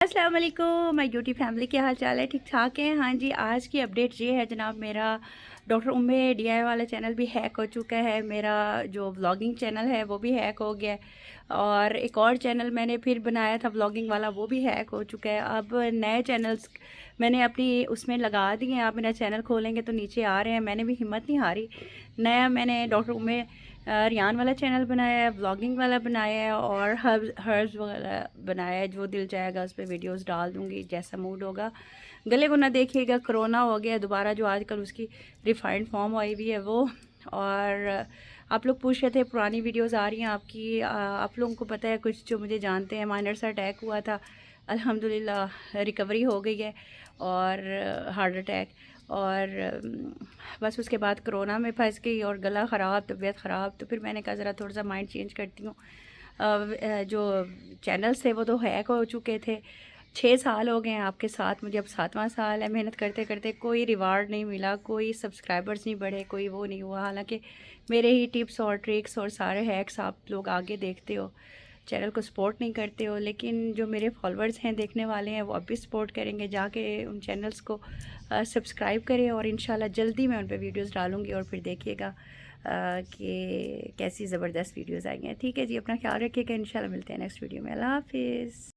अस्सलाम वालेकुम my YouTube family, क्या हाल चाल है? ठीक ठाक है। हाँ जी, आज की अपडेट ये है जनाब, मेरा डॉक्टर उम्मे डीआई वाला चैनल भी हैक हो चुका है। मेरा जो व्लॉगिंग चैनल है वो भी हैक हो गया है और एक और चैनल मैंने फिर बनाया था व्लॉगिंग वाला, वो भी हैक हो चुका है। अब नए चैनल्स मैंने अपनी उसमें लगा दिए हैं। आप मेरा चैनल खोलेंगे तो नीचे आ रहे हैं। मैंने भी हिम्मत नहीं हारी, नया मैंने डॉक्टर उम्मे रियान वाला चैनल बनाया है, व्लॉगिंग वाला बनाया है और हर्ब्स वगैरह बनाया है। जो दिल चाहेगा उस पर वीडियोस डाल दूँगी, जैसा मूड होगा। गले को ना देखिएगा, कोरोना हो गया दोबारा, जो आजकल उसकी रिफाइंड फॉर्म आई हुई है वो। और आप लोग पूछ रहे थे पुरानी वीडियोस आ रही हैं आपकी। आप लोगों को पता है, कुछ जो मुझे जानते हैं, माइनर सा अटैक हुआ था, अल्हम्दुलिल्लाह रिकवरी हो गई है। और हार्ट अटैक और बस उसके बाद कोरोना में फंस गई और गला ख़राब, तबीयत ख़राब। तो फिर मैंने कहा ज़रा थोड़ा सा माइंड चेंज करती हूँ। जो चैनल्स थे वो तो हैक हो चुके थे। 6 साल हो गए हैं आपके साथ, मुझे अब 7वां साल है। मेहनत करते करते कोई रिवार्ड नहीं मिला, कोई सब्सक्राइबर्स नहीं बढ़े, कोई वो नहीं हुआ। हालांकि मेरे ही टिप्स और ट्रिक्स और सारे हैक्स आप लोग आगे देखते हो, चैनल को सपोर्ट नहीं करते हो। लेकिन जो मेरे फॉलोअर्स हैं, देखने वाले हैं, वो अब भी सपोर्ट करेंगे। जाके उन चैनल्स को सब्सक्राइब करें और इंशाल्लाह जल्दी मैं उन पर वीडियोज़ डालूँगी और फिर देखिएगा कि कैसी ज़बरदस्त वीडियोज़ आई हैं। ठीक है जी, अपना ख्याल रखिएगा। इंशाल्लाह मिलते हैं नेक्स्ट वीडियो में। अल्लाह हाफिज़।